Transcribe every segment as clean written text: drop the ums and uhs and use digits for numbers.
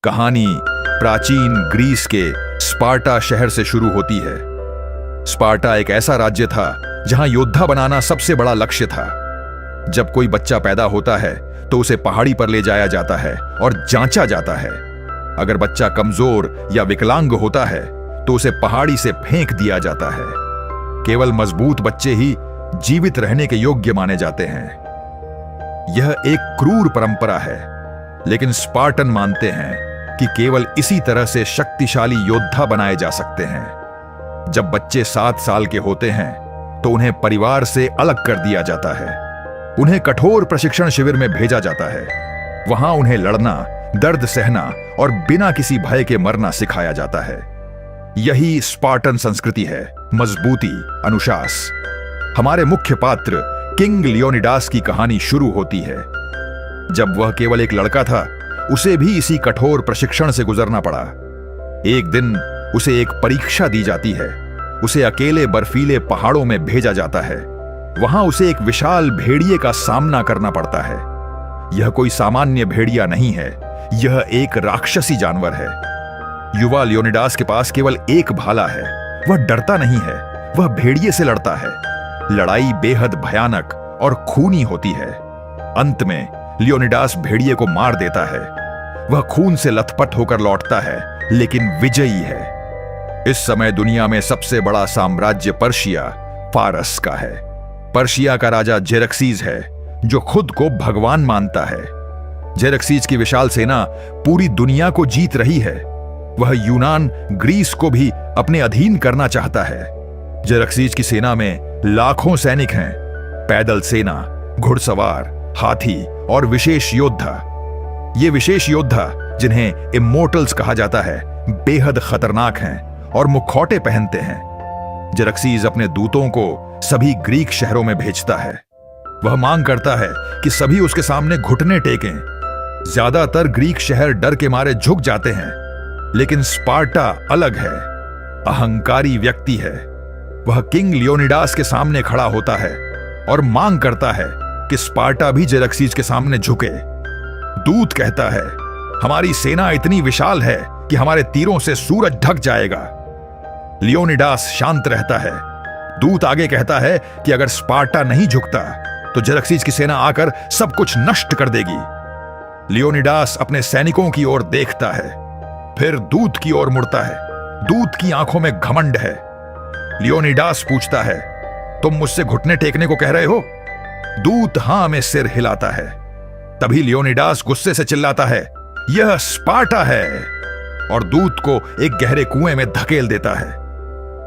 कहानी प्राचीन ग्रीस के स्पार्टा शहर से शुरू होती है। स्पार्टा एक ऐसा राज्य था जहां योद्धा बनाना सबसे बड़ा लक्ष्य था। जब कोई बच्चा पैदा होता है तो उसे पहाड़ी पर ले जाया जाता है और जांचा जाता है। अगर बच्चा कमजोर या विकलांग होता है तो उसे पहाड़ी से फेंक दिया जाता है। केवल मजबूत बच्चे ही जीवित रहने के योग्य माने जाते हैं। यह एक क्रूर परंपरा है, लेकिन स्पार्टन मानते हैं कि केवल इसी तरह से शक्तिशाली योद्धा बनाए जा सकते हैं। जब बच्चे 7 साल के होते हैं तो उन्हें परिवार से अलग कर दिया जाता है। उन्हें कठोर प्रशिक्षण शिविर में भेजा जाता है। वहां उन्हें लड़ना, दर्द सहना और बिना किसी भय के मरना सिखाया जाता है। यही स्पार्टन संस्कृति है, मजबूती, अनुशास। हमारे मुख्य पात्र किंग लियोनिडास की कहानी शुरू होती है। जब वह केवल एक लड़का था, उसे भी इसी कठोर प्रशिक्षण से गुजरना पड़ा। एक दिन उसे एक परीक्षा दी जाती है। उसे अकेले बर्फीले पहाड़ों में भेजा जाता है। वहां उसे एक विशाल भेड़िए का सामना करना पड़ता है। यह कोई सामान्य भेड़िया नहीं है, यह एक राक्षसी जानवर है। युवा लियोनिडास के पास केवल एक भाला है। वह डरता नहीं है, वह भेड़िए से लड़ता है। लड़ाई बेहद भयानक और खूनी होती है। अंत में लियोनिडास भेड़िए को मार देता है। वह खून से लथपथ होकर लौटता है, लेकिन विजयी है। इस समय दुनिया में सबसे बड़ा साम्राज्य पर्शिया, फारस का है। पर्शिया का राजा जेरक्सीज है, जो खुद को भगवान मानता है। जेरक्सीज की विशाल सेना पूरी दुनिया को जीत रही है। वह यूनान, ग्रीस को भी अपने अधीन करना चाहता है। जेरक्सीज की सेना में लाखों सैनिक हैं, पैदल सेना, घुड़सवार, हाथी और विशेष योद्धा। ये विशेष योद्धा, जिन्हें इमोर्टल्स कहा जाता है, बेहद खतरनाक हैं और मुखौटे पहनते हैं। जेरक्सीज अपने दूतों को सभी ग्रीक शहरों में भेजता है। वह मांग करता है कि सभी उसके सामने घुटने टेकें। ज्यादातर ग्रीक शहर डर के मारे झुक जाते हैं, लेकिन स्पार्टा अलग है, अहंकारी व्यक्ति है। वह किंग लियोनिडास के सामने खड़ा होता है और मांग करता है कि स्पार्टा भी जेरक्सीज के सामने झुके। दूत कहता है, हमारी सेना इतनी विशाल है कि हमारे तीरों से सूरज ढक जाएगा। लियोनिडास शांत रहता है। दूत आगे कहता है कि अगर स्पार्टा नहीं झुकता तो जेरक्सीज की सेना आकर सब कुछ नष्ट कर देगी। लियोनिडास अपने सैनिकों की ओर देखता है, फिर दूत की ओर मुड़ता है। दूत की आंखों में घमंड है। लियोनिडास पूछता है, तुम मुझसे घुटने टेकने को कह रहे हो? दूत हां में सिर हिलाता है। तभी लियोनिडास गुस्से से चिल्लाता है, यह स्पार्टा है, और दूत को एक गहरे कुएं में धकेल देता है।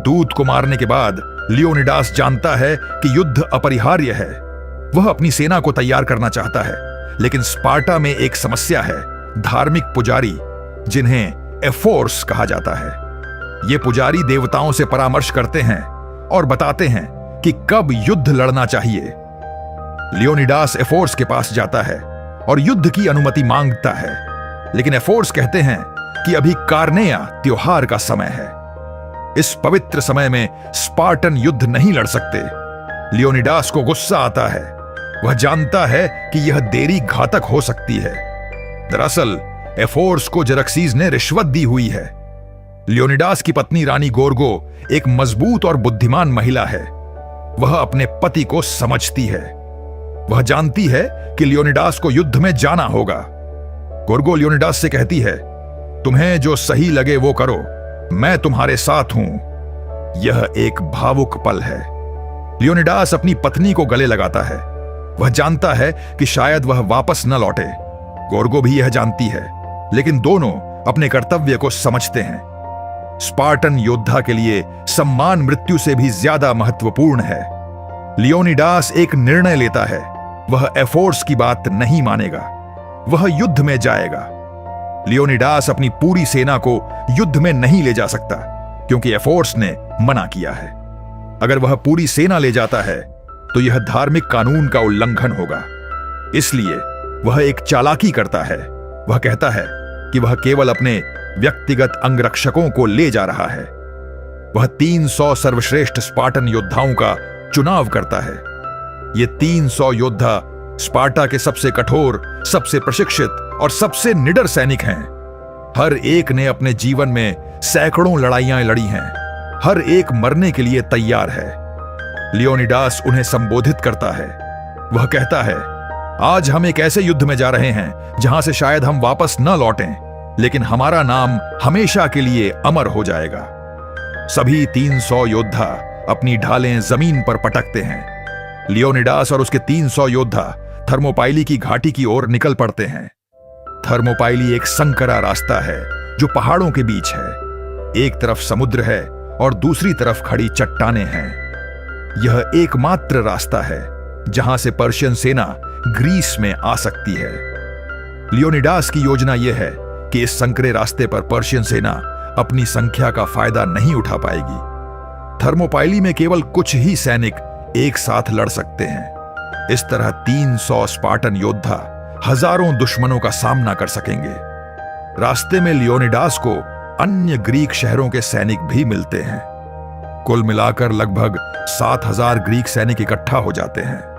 दूत को मारने के बाद लियोनिडास जानता है कि युद्ध अपरिहार्य है। वह अपनी सेना को तैयार करना चाहता है, लेकिन स्पार्टा में एक समस्या है, धार्मिक पुजारी, जिन्हें एफोर्स कहा जाता है। ये पुजारी देवताओं से परामर्श करते हैं और बताते हैं कि कब युद्ध लड़ना चाहिए। लियोनिडास एफोर्स के पास जाता है और युद्ध की अनुमति मांगता है, लेकिन एफोर्स कहते हैं कि अभी कार्नेया त्योहार का समय है। इस पवित्र समय में स्पार्टन युद्ध नहीं लड़ सकते। लियोनिडास को गुस्सा आता है। वह जानता है कि यह देरी घातक हो सकती है। दरअसल एफोर्स को जेरक्सीज ने रिश्वत दी हुई है। लियोनिडास की पत्नी रानी गोर्गो एक मजबूत और बुद्धिमान महिला है। वह अपने पति को समझती है। वह जानती है कि लियोनिडास को युद्ध में जाना होगा। गोर्गो लियोनिडास से कहती है, तुम्हें जो सही लगे वो करो, मैं तुम्हारे साथ हूं। यह एक भावुक पल है। लियोनिडास अपनी पत्नी को गले लगाता है। वह जानता है कि शायद वह वापस न लौटे। गोर्गो भी यह जानती है, लेकिन दोनों अपने कर्तव्य को समझते हैं। स्पार्टन योद्धा के लिए सम्मान मृत्यु से भी ज्यादा महत्वपूर्ण है। लियोनिडास एक निर्णय लेता है। वह एफोर्स की बात नहीं मानेगा। वह युद्ध में जाएगा। लियोनिडास अपनी पूरी सेना को युद्ध में नहीं ले जा सकता, क्योंकि एफोर्स ने मना किया है। अगर वह पूरी सेना ले जाता है तो यह धार्मिक कानून का उल्लंघन होगा। इसलिए वह एक चालाकी करता है। वह कहता है कि वह केवल अपने व्यक्तिगत अंगरक्षकों को ले जा रहा है। वह 300 सर्वश्रेष्ठ स्पार्टन योद्धाओं का चुनाव करता है। ये 300 योद्धा स्पार्टा के सबसे कठोर, सबसे प्रशिक्षित और सबसे निडर सैनिक हैं। हर एक ने अपने जीवन में सैकड़ों लड़ाइयां लड़ी हैं। हर एक मरने के लिए तैयार है। लियोनिडास उन्हें संबोधित करता है। वह कहता है, आज हम एक ऐसे युद्ध में जा रहे हैं जहां से शायद हम वापस न लौटें, लेकिन हमारा नाम हमेशा के लिए अमर हो जाएगा। सभी 300 योद्धा अपनी ढालें जमीन पर पटकते हैं। लियोनिडास और उसके 300 योद्धा थर्मोपाइली की घाटी की ओर निकल पड़ते हैं। थर्मोपाइली एक संकरा रास्ता है जो पहाड़ों के बीच है। एक तरफ समुद्र है और दूसरी तरफ खड़ी चट्टानें हैं। यह एकमात्र रास्ता है जहां से पर्शियन सेना ग्रीस में आ सकती है। लियोनिडास की योजना यह है कि इस संकरे रास्ते पर पर्शियन सेना अपनी संख्या का फायदा नहीं उठा पाएगी। थर्मोपाइली में केवल कुछ ही सैनिक एक साथ लड़ सकते हैं। इस तरह 300 स्पार्टन योद्धा हजारों दुश्मनों का सामना कर सकेंगे। रास्ते में लियोनिडास को अन्य ग्रीक शहरों के सैनिक भी मिलते हैं। कुल मिलाकर लगभग 7000 ग्रीक सैनिक इकट्ठा हो जाते हैं।